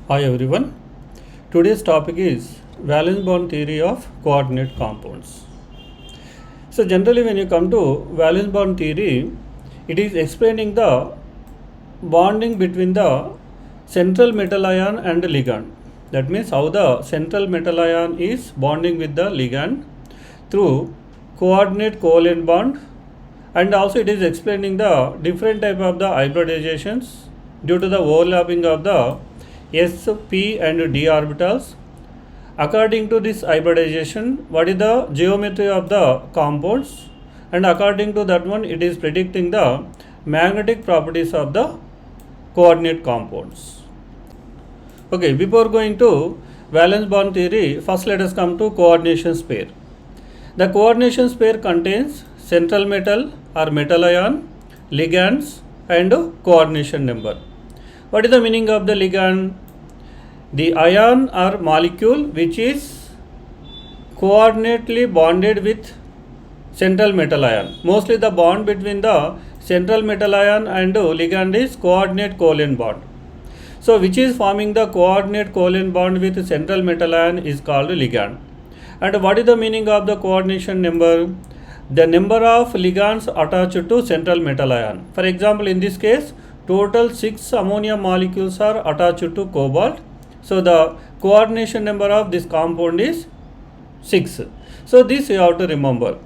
Hi everyone. Today's topic is valence bond theory of coordinate compounds. So generally when you come to valence bond theory, it is explaining the bonding between the central metal ion and the ligand. That means how the central metal ion is bonding with the ligand through coordinate covalent bond, and also it is explaining the different type of the hybridizations due to the overlapping of the s, p and d orbitals. According to this hybridization, what is the geometry of the compounds, and according to that one it is predicting the magnetic properties of the coordinate compounds. Okay, before going to valence bond theory, first let us come to coordination pair. The coordination pair contains central metal or metal ion, ligands and coordination number. What is the meaning of the ligand? The ion or molecule which is coordinately bonded with central metal ion. Mostly the bond between the central metal ion and ligand is coordinate covalent bond. So which is forming the coordinate covalent bond with central metal ion is called ligand. And what is the meaning of the coordination number? The number of ligands attached to central metal ion. For example, in this case, total 6 ammonia molecules are attached to cobalt. So the coordination number of this compound is 6. So this you have to remember.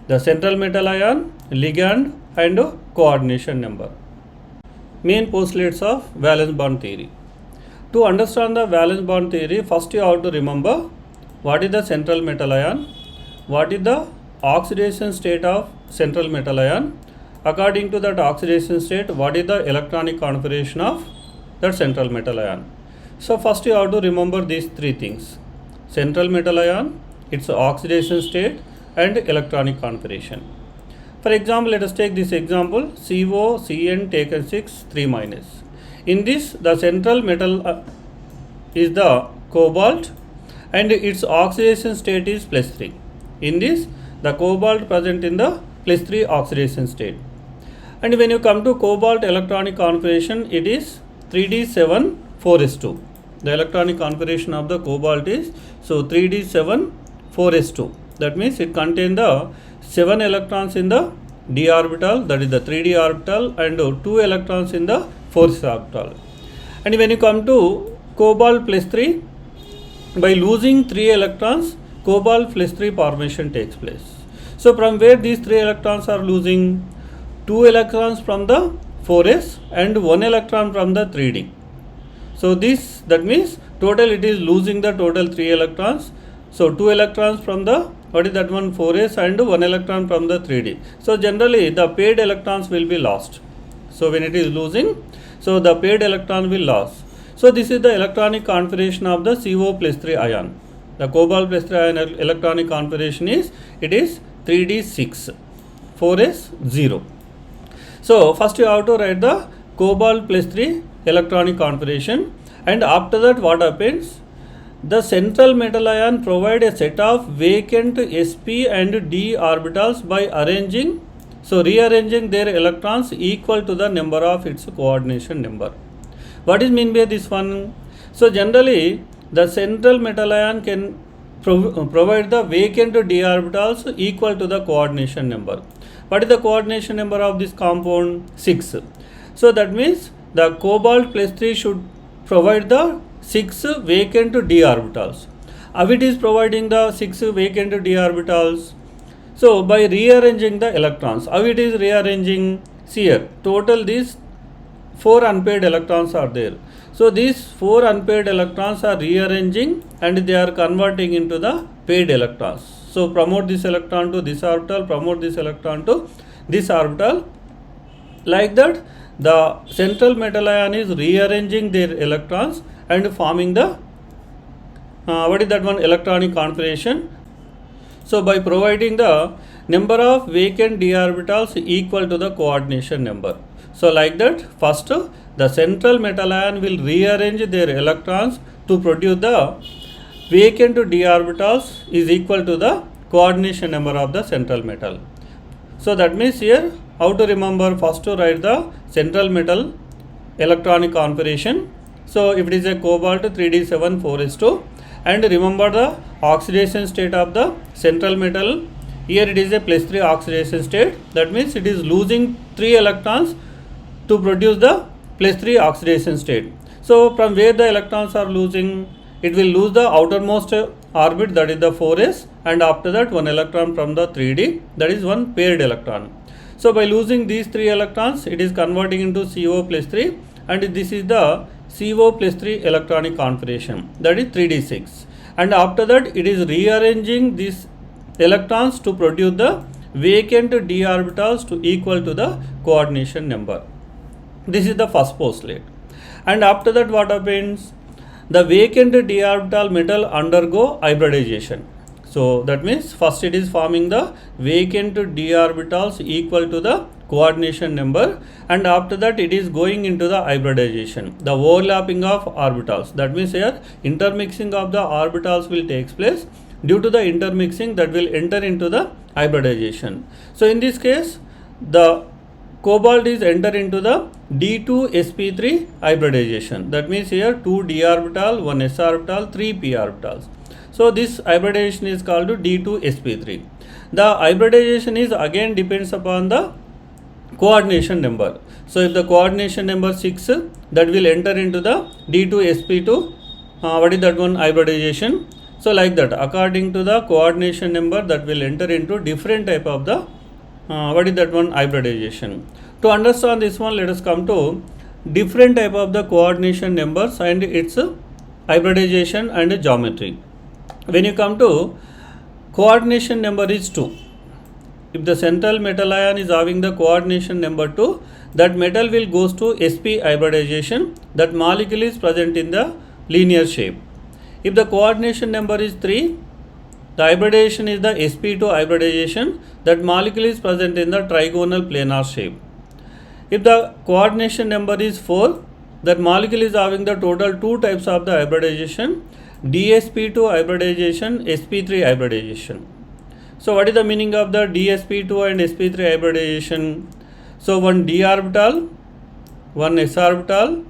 The central metal ion, ligand and coordination number. Main postulates of valence bond theory. To understand the valence bond theory, first you have to remember what is the central metal ion, what is the oxidation state of central metal ion, according to that oxidation state what is the electronic configuration of that central metal ion. So first you have to remember these three things: central metal ion, its oxidation state and electronic configuration. For example, let us take this example COCN taken 6 3 minus. In this the central metal is the cobalt and its oxidation state is +3. In this the cobalt present in the +3 oxidation state. And when you come to cobalt electronic configuration, it is 3d7 4s2. The electronic configuration of the cobalt is 3d7 4s2. That means it contains the 7 electrons in the d orbital, that is the 3d orbital, and 2 electrons in the 4s orbital. And when you come to cobalt +3, by losing 3 electrons, cobalt +3 formation takes place. So from where these 3 electrons are losing? 2 electrons from the 4s and 1 electron from the 3d. So that means total it is losing the total 3 electrons. So 2 electrons from the 4s and 1 electron from the 3d. So generally the paired electrons will be lost. So when it is losing, so the paired electron will lose. So this is the electronic configuration of the CO +3 ion. The cobalt +3 ion electronic configuration is 3d6 4s 0. So first you have to write the cobalt +3 electronic configuration, and after that what happens? The central metal ion provide a set of vacant sp and d orbitals by rearranging their electrons equal to the number of its coordination number. What is mean by this one? So generally the central metal ion can provide the vacant d orbitals equal to the coordination number. What is the coordination number of this compound? 6. So that means the cobalt +3 should provide the 6 vacant d orbitals. How it is providing the 6 vacant d orbitals? So by rearranging the electrons. How it is rearranging? See here, total these 4 unpaired electrons are there. So these 4 unpaired electrons are rearranging and they are converting into the paired electrons. So promote this electron to this orbital, promote this electron to this orbital. Like that the central metal ion is rearranging their electrons and forming the electronic configuration. So by providing the number of vacant d orbitals equal to the coordination number. So like that, first the central metal ion will rearrange their electrons to produce the vacant d orbitals is equal to the coordination number of the central metal. So that means here how to remember? First to write the central metal electronic configuration, So if it is a cobalt 3d7 4s2, and remember the oxidation state of the central metal, here it is a plus 3 oxidation state, that means it is losing 3 electrons to produce the plus 3 oxidation state. So from where the electrons are losing, it will lose the outermost orbit, that is the 4s, and after that 1 electron from the 3d, that is one paired electron. So by losing these 3 electrons, it is converting into CO plus 3, and this is the CO plus 3 electronic configuration, that is 3d6, and after that it is rearranging these electrons to produce the vacant d orbitals to equal to the coordination number. This is the first postulate. And after that what happens? The vacant d orbital metal undergo hybridization. So that means first it is forming the vacant d orbitals equal to the coordination number, and after that it is going into the hybridization, the overlapping of orbitals. That means here intermixing of the orbitals will take place. Due to the intermixing, that will enter into the hybridization. So in this case, the cobalt is enter into the d2sp3 hybridization. That means here 2 d orbital, 1 s orbital, 3 p orbitals. So this hybridization is called d2sp3. The hybridization is again depends upon the coordination number. So if the coordination number 6, that will enter into the d2sp2, what is that one, hybridization. So like that, according to the coordination number, that will enter into different type of the what is that one, hybridization. To understand this one, let us come to different type of the coordination numbers and its hybridization and geometry. When you come to coordination number is 2. If the central metal ion is having the coordination number 2, that metal will goes to sp hybridization, that molecule is present in the linear shape. If the coordination number is 3, the hybridization is the sp2 hybridization, that molecule is present in the trigonal planar shape. If the coordination number is 4, that molecule is having the total 2 types of the hybridization, dsp2 hybridization, sp3 hybridization. So what is the meaning of the dsp2 and sp3 hybridization? So one d orbital, one s orbital,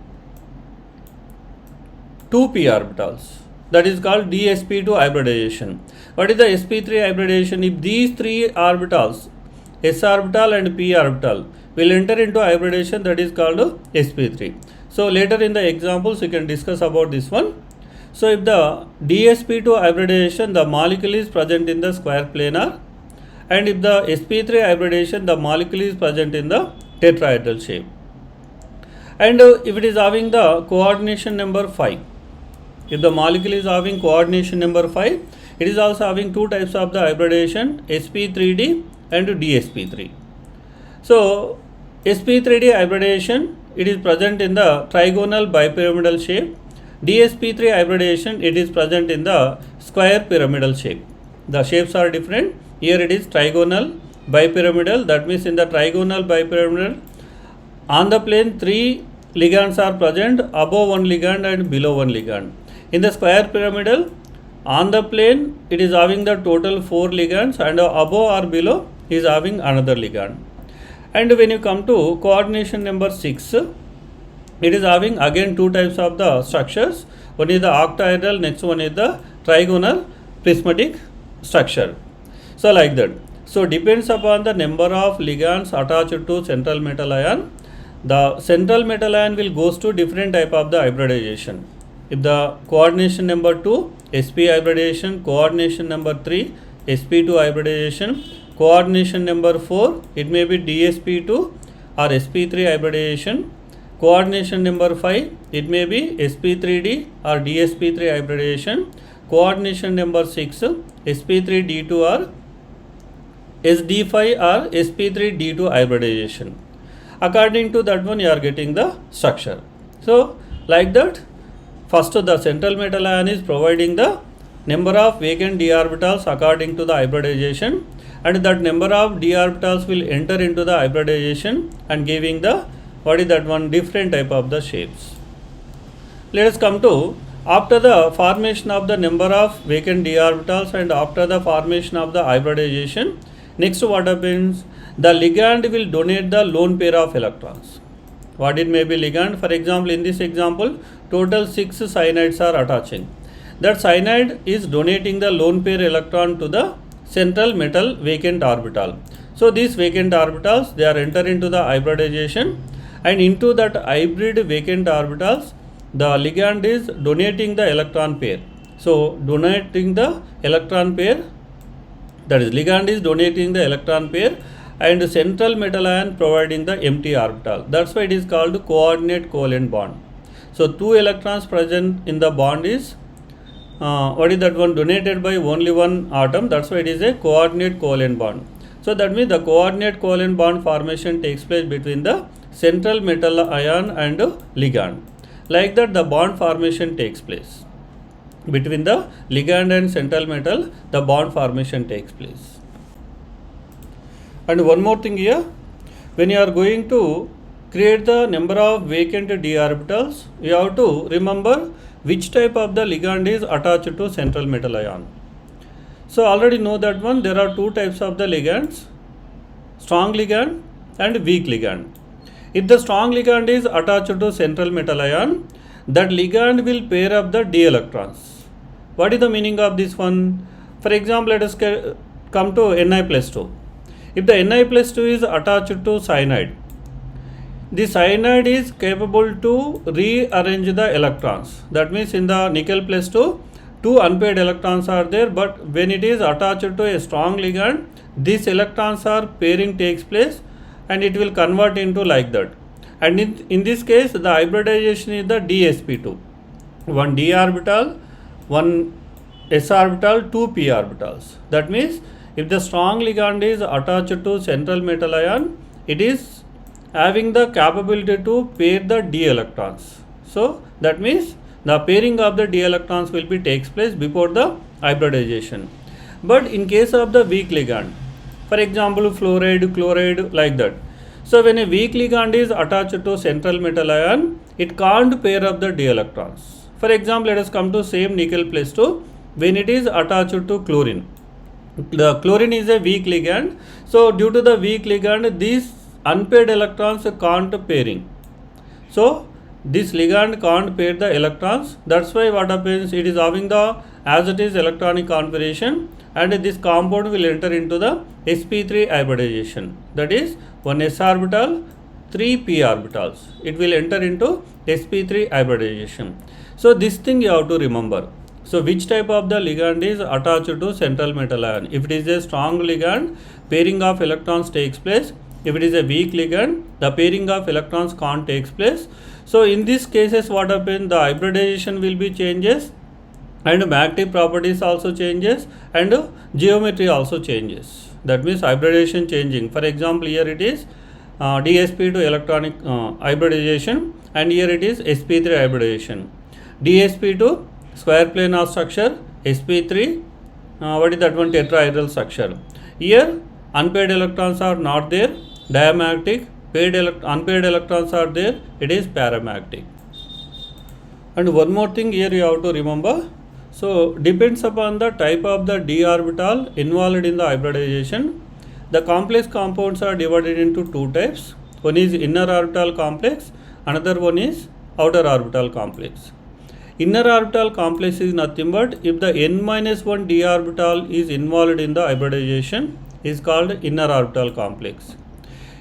2 p orbitals. That is called dsp2 hybridization. What is the sp3 hybridization? If these 3 orbitals, s orbital and p orbital, will enter into hybridization, that is called sp3. So later in the examples you can discuss about this one. So if the dsp2 hybridization, the molecule is present in the square planar, and if the sp3 hybridization, the molecule is present in the tetrahedral shape. And if it is having the coordination number 5, if the molecule is having coordination number 5, it is also having 2 types of the hybridization, sp3d and dsp3. So sp3d hybridization, it is present in the trigonal bipyramidal shape. dsp3 hybridization, it is present in the square pyramidal shape. The shapes are different. Here it is trigonal bipyramidal, that means in the trigonal bipyramidal, on the plane 3 ligands are present, above one ligand and below one ligand. In the square pyramidal, on the plane it is having the total 4 ligands, and above or below is having another ligand. And when you come to coordination number 6, it is having again 2 types of the structures. One is the octahedral, next one is the trigonal prismatic structure. So like that. So depends upon the number of ligands attached to central metal ion, the central metal ion will goes to different type of the hybridization. If the coordination number 2, sp hybridization, coordination number 3, sp2 hybridization, coordination number 4, it may be dsp2 or sp3 hybridization, coordination number 5, it may be sp3d or dsp3 hybridization, coordination number 6, sp3d2 or sd5 or sp3d2 hybridization. According to that one, you are getting the structure. So like that, first the central metal ion is providing the number of vacant d orbitals according to the hybridization, and that number of d orbitals will enter into the hybridization and giving the what is that one, different type of the shapes. Let us come to after the formation of the number of vacant d orbitals and after the formation of the hybridization, next what happens? The ligand will donate the lone pair of electrons. What it may be ligand? For example, in this example, total 6 cyanides are attaching. That cyanide is donating the lone pair electron to the central metal vacant orbital. So these vacant orbitals, they are enter into the hybridization, and into that hybrid vacant orbitals the ligand is donating the electron pair. So donating the electron pair, that is ligand is donating the electron pair and central metal ion providing the empty orbital. That's why it is called coordinate covalent bond. So 2 electrons present in the bond is what is that one, donated by only one atom. That's why it is a coordinate covalent bond. So that means the coordinate covalent bond formation takes place between the central metal ion and ligand. Like that the bond formation takes place between the ligand and central metal, the bond formation takes place. And one more thing here, when you are going to create the number of vacant d orbitals, you have to remember which type of the ligand is attached to central metal ion. So already know that one, there are two types of the ligands, strong ligand and weak ligand. If the strong ligand is attached to central metal ion, that ligand will pair up the d electrons. What is the meaning of this one? For example, let us come to Ni plus 2. If the Ni plus 2 is attached to cyanide, the cyanide is capable to rearrange the electrons. That means in the nickel plus 2, 2 unpaired electrons are there, but when it is attached to a strong ligand, these electrons are pairing takes place and it will convert into like that. And in this case, the hybridization is the dsp2. One d orbital, one s orbital, 2 p orbitals. That means if the strong ligand is attached to central metal ion, it is having the capability to pair the d electrons. So that means the pairing of the d electrons will be takes place before the hybridization. But in case of the weak ligand, for example fluoride, chloride, like that. So when a weak ligand is attached to central metal ion, it can't pair up the d electrons. For example, let us come to same nickel plus 2, when it is attached to chlorine. The chlorine is a weak ligand. So due to the weak ligand, these unpaired electrons can't pairing. So this ligand can't pair the electrons. That's why what happens, it is having the as it is electronic configuration, and this compound will enter into the sp3 hybridization. That is 1 s orbital, 3 p orbitals. It will enter into sp3 hybridization. So this thing you have to remember. So which type of the ligand is attached to central metal ion? If it is a strong ligand, pairing of electrons takes place. If it is a weak ligand, the pairing of electrons can't takes place. So in these cases what happens, the hybridization will be changes and magnetic properties also changes and geometry also changes. That means hybridization changing. For example, here it is dsp2 electronic hybridization, and here it is sp3 hybridization. dsp2 square planar structure, sp3 what is that one, tetrahedral structure. Here unpaired electrons are not there, diamagnetic, unpaired electrons are there, it is paramagnetic. And one more thing here you have to remember. So depends upon the type of the d orbital involved in the hybridization. The complex compounds are divided into two types. One is inner orbital complex, another one is outer orbital complex. Inner orbital complex is nothing but if the n-1 d orbital is involved in the hybridization, is called inner orbital complex.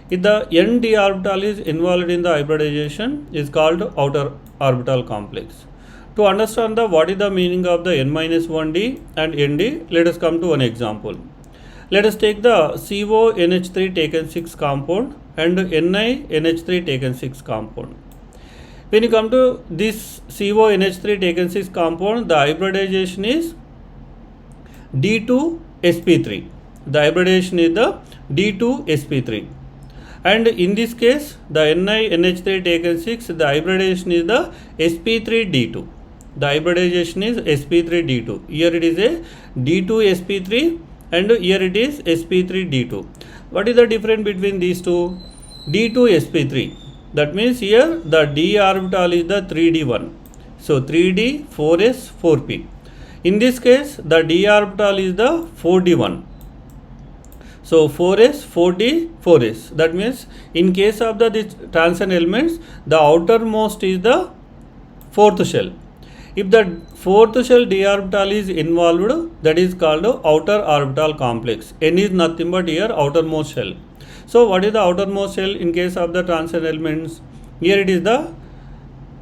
If the n d orbital is involved in the hybridization, is called outer orbital complex. To understand what is the meaning of the n-1 d and nd, let us come to one example. Let us take the CONH3 taken 6 compound and NiNH3 taken 6 compound. When you come to this CONH3 taken 6 compound, the hybridization is D2sp3. The hybridization is the D2sp3. And in this case, the NiNH3 taken 6, the hybridization is the sp3d2. The hybridization is sp3d2. Here it is a D2sp3 and here it is sp3d2. What is the difference between these two? D2sp3. That means here the d orbital is the 3d1. So 3d, 4s, 4p. In this case, the d orbital is the 4d1. So 4s, 4d, 4s. That means in case of this transition elements, the outermost is the fourth shell. If the fourth shell d orbital is involved, that is called outer orbital complex. N is nothing but here outermost shell. So what is the outermost shell in case of the transition elements? Here it is the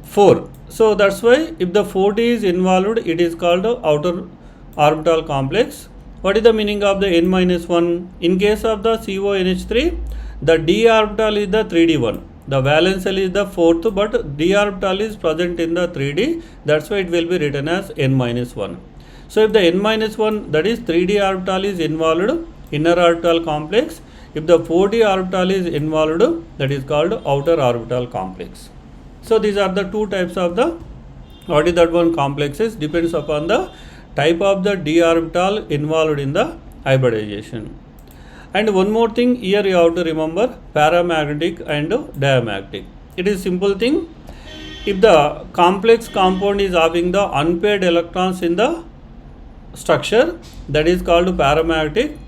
4. So that's why if the 4d is involved, it is called outer orbital complex. What is the meaning of the n minus 1? In case of the CONH3, the d orbital is the 3d one. The valence shell is the 4th, but d orbital is present in the 3d. That's why it will be written as n minus 1. So if the n minus 1, that is 3d orbital is involved, inner orbital complex. If the 4d orbital is involved, that is called outer orbital complex. So these are the two types of the what is that one complexes, depends upon the type of the d orbital involved in the hybridization. And one more thing here you have to remember, paramagnetic and diamagnetic. It is simple thing. If the complex compound is having the unpaired electrons in the structure, that is called paramagnetic.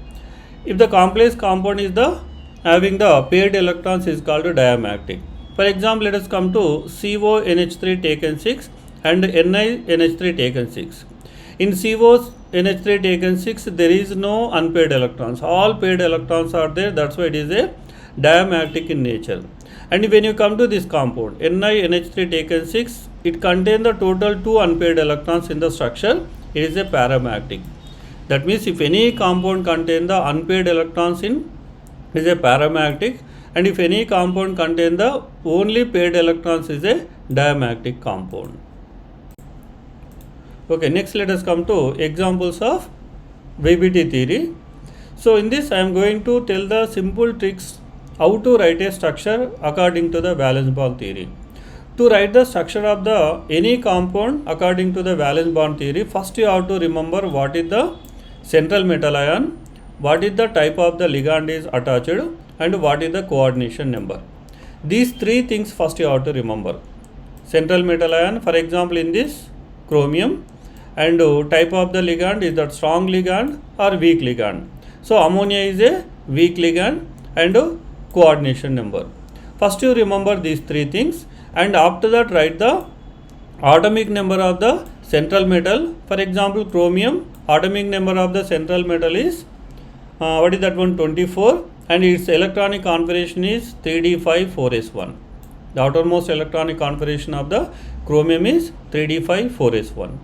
If the complex compound is the having the paired electrons, is called diamagnetic. For example, let us come to CONH3 taken 6 and NiNH3 taken 6. In CONH3 taken 6, there is no unpaired electrons. All paired electrons are there. That's why it is a diamagnetic in nature. And when you come to this compound, NiNH3 taken 6, it contains the total 2 unpaired electrons in the structure. It is a paramagnetic. That means if any compound contains the unpaired electrons in, it is a paramagnetic. And if any compound contains the only paired electrons, is a diamagnetic compound. Okay, next let us come to examples of VBT theory. So in this I am going to tell the simple tricks how to write a structure according to the valence bond theory. To write the structure of the any compound according to the valence bond theory, first you have to remember what is the central metal ion, what is the type of the ligand is attached, and what is the coordination number. These three things first you have to remember. Central metal ion, for example in this chromium, and type of the ligand is that strong ligand or weak ligand. So ammonia is a weak ligand, and coordination number. First you remember these three things, and after that write the atomic number of the central metal. For example chromium, atomic number of the central metal is what is that one, 24, and its electronic configuration is 3d5-4s1. The outermost electronic configuration of the chromium is 3d5-4s1.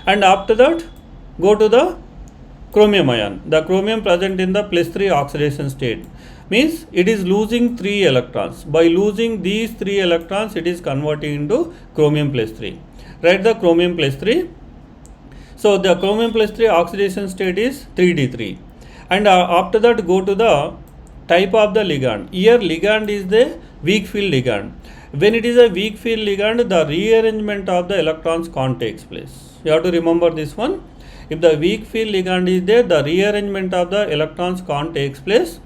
And after that go to the chromium ion. The chromium present in the +3 oxidation state, means it is losing 3 electrons. By losing these 3 electrons, it is converting into chromium +3. Write the chromium +3. So the chromium +3 oxidation state is 3d3. And after that go to the type of the ligand. Here ligand is the weak field ligand. When it is a weak field ligand, the rearrangement of the electrons can't takes place. You have to remember this one. If the weak field ligand is there, the rearrangement of the electrons can't takes place.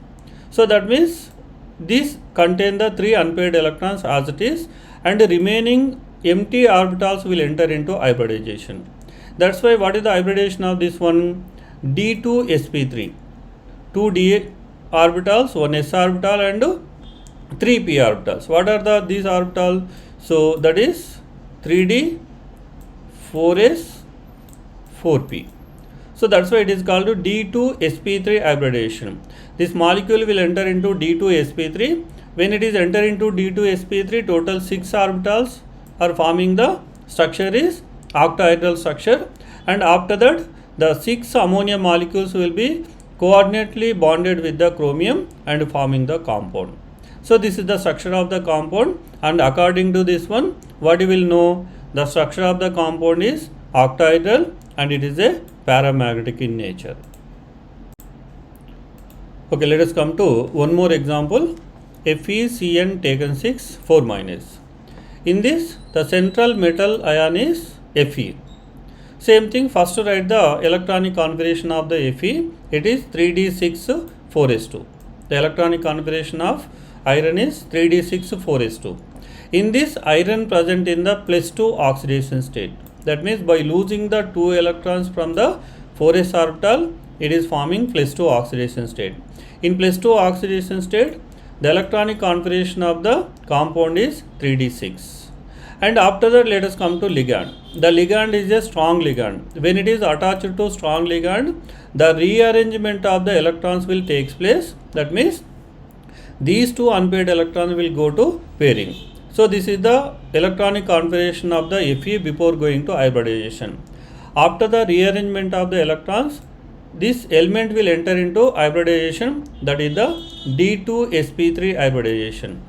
So that means this contain the 3 unpaired electrons as it is, and the remaining empty orbitals will enter into hybridization. That's why what is the hybridization of this one? D2sp3. 2 d orbitals, 1 s orbital, and 3 p orbitals. What are these orbitals? So that is 3d, 4s, 4p. So that's why it is called D2sp3 hybridization. This molecule will enter into D2sp3. When it is enter into D2sp3, total 6 orbitals are forming the structure is octahedral structure, and after that the 6 ammonia molecules will be coordinately bonded with the chromium and forming the compound. So this is the structure of the compound, and according to this one, what you will know, the structure of the compound is octahedral and it is a paramagnetic in nature. Okay, let us come to one more example. FeCN taken 6 4 minus. In this, the central metal ion is Fe. Same thing, first to write the electronic configuration of the Fe. It is 3d6-4s2. The electronic configuration of iron is 3d6-4s2. In this, iron present in the +2 oxidation state. That means by losing the 2 electrons from the 4s orbital, it is forming +2 oxidation state. In +2 oxidation state, the electronic configuration of the compound is 3d6. And after that, let us come to ligand. The ligand is a strong ligand. When it is attached to strong ligand, the rearrangement of the electrons will take place. That means these two unpaired electrons will go to pairing. So this is the electronic configuration of the Fe before going to hybridization. After the rearrangement of the electrons, this element will enter into hybridization, that is the D2sp3 hybridization.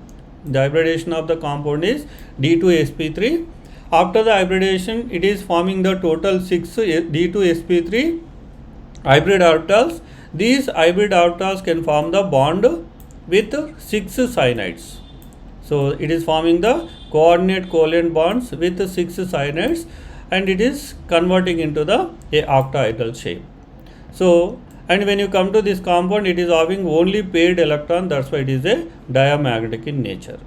The hybridization of the compound is D2sp3. After the hybridization, it is forming the total 6 D2sp3 hybrid orbitals. These hybrid orbitals can form the bond with 6 cyanides. So it is forming the coordinate covalent bonds with 6 cyanides, and it is converting into the a octahedral shape. So, and when you come to this compound, it is having only paired electron, that's why it is a diamagnetic in nature.